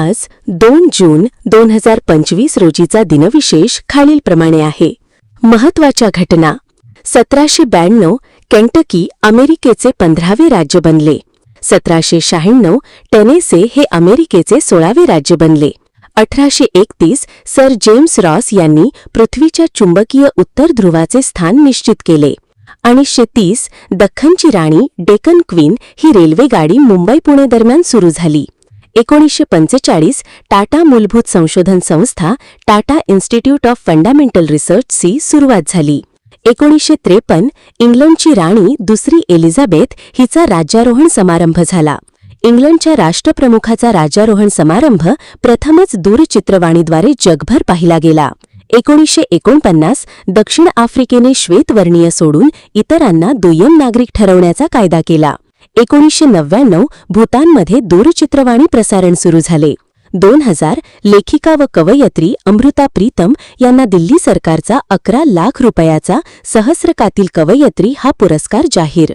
आज 2 जून 2025 रोजीचा दिनविशेष खालीलप्रमाणे आहे. महत्त्वाच्या घटना. 1792 केंटकी अमेरिकेचे 15वे राज्य बनले. 1796 टेनेसे हे अमेरिकेचे 16वे राज्य बनले. 1831 सर जेम्स रॉस यांनी पृथ्वीच्या चुंबकीय उत्तर ध्रुवाचे स्थान निश्चित केले. 1930 दख्खनची राणी डेक्कन क्वीन ही रेल्वेगाडी मुंबई-पुणे दरम्यान सुरू झाली. 1945 टाटा मूलभूत संशोधन संस्था टाटा इन्स्टिट्यूट ऑफ फंडामेंटल रिसर्चची सुरुवात झाली. 1953 इंग्लंडची राणी दुसरी एलिझाबेथ हिचा राज्यारोहण समारंभ झाला. इंग्लंडच्या राष्ट्रप्रमुखाचा राज्यारोहण समारंभ प्रथमच दूरचित्रवाणीद्वारे जगभर पाहिला गेला. 1949 दक्षिण आफ्रिकेने श्वेतवर्णीय सोडून इतरांना दुय्यम नागरिक ठरवण्याचा कायदा केला. 1999 भूतानमध्ये दूरचित्रवाणी प्रसारण सुरू झाले. 2000 लेखिका व कवयित्री अमृता प्रीतम यांना दिल्ली सरकारचा 11 लाख रुपयाचा सहस्रकातील कवयित्री हा पुरस्कार जाहीर.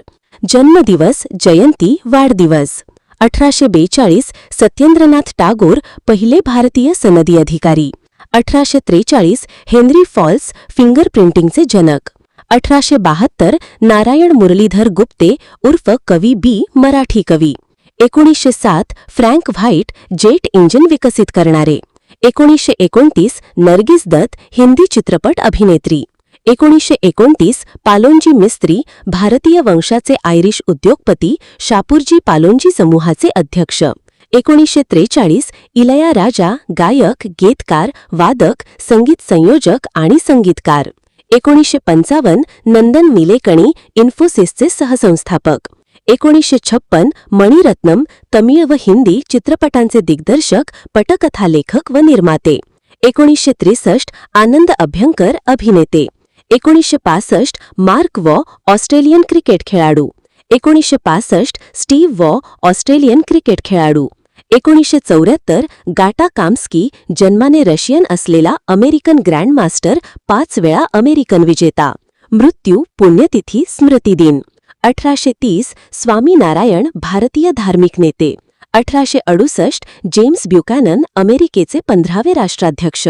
जन्मदिवस, जयंती, वाढदिवस. 1842 सत्येंद्रनाथ टागोर पहिले भारतीय सनदी अधिकारी. 1843 हेनरी फॉल्स फिंगरप्रिंटिंगचे जनक. 1872 नारायण मुरलीधर गुप्ते उर्फ कवी बी मराठी कवी. 1907 फ्रँक व्हाईट जेट इंजिन विकसित करणारे. 1929 नर्गिस दत्त हिंदी चित्रपट अभिनेत्री. 1929 पालोनजी मिस्त्री भारतीय वंशाचे आयरिश उद्योगपती शापूरजी पालोनजी समूहाचे अध्यक्ष. 1943 इलयाराजा गायक, गीतकार, वादक, संगीत संयोजक आणि संगीतकार. 1955 नंदन निलेकणी इन्फोसिसचे सहसंस्थापक. 1956 मणिरत्नम तमिळ व हिंदी चित्रपटांचे दिग्दर्शक, पटकथा लेखक व निर्माते. 1963 आनंद अभ्यंकर अभिनेते. 1965 मार्क वॉ ऑस्ट्रेलियन क्रिकेट खेळाडू. 1965 स्टीव्ह वॉ ऑस्ट्रेलियन क्रिकेट खेळाडू. 1974 गाटा काम्स्की जन्माने रशियन असलेला अमेरिकन ग्रँडमास्टर, 5 वेळा अमेरिकन विजेता. मृत्यू, पुण्यतिथी, स्मृतिदिन. 1830 स्वामीनारायण भारतीय धार्मिक नेते. 1868 जेम्स ब्युकॅनन अमेरिकेचे 15वे राष्ट्राध्यक्ष.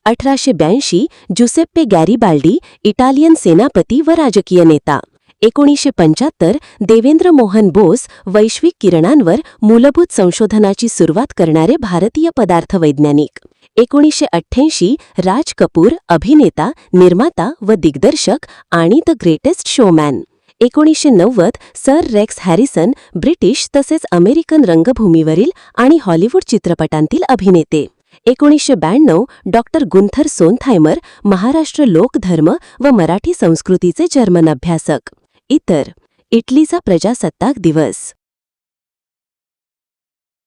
1882 ज्युसेप्पे गॅरिबाल्डी इटालियन सेनापती व राजकीय नेता. 1975 देवेंद्र मोहन बोस वैश्विक किरणांवर मूलभूत संशोधनाची सुरुवात करणारे भारतीय पदार्थ वैज्ञानिक. 1988 राज कपूर अभिनेता, निर्माता व दिग्दर्शक आणि the greatest showman. 1990 sir Rex Harrison British तसेच अमेरिकन रंगभूमीवरील आणि हॉलिवूड चित्रपटांतील अभिनेते. 1992 डॉक्टर गुंथर सोनथायमर महाराष्ट्र लोकधर्म व मराठी संस्कृतीचे जर्मन अभ्यासक. इतर. इटलीचा प्रजासत्ताक दिवस.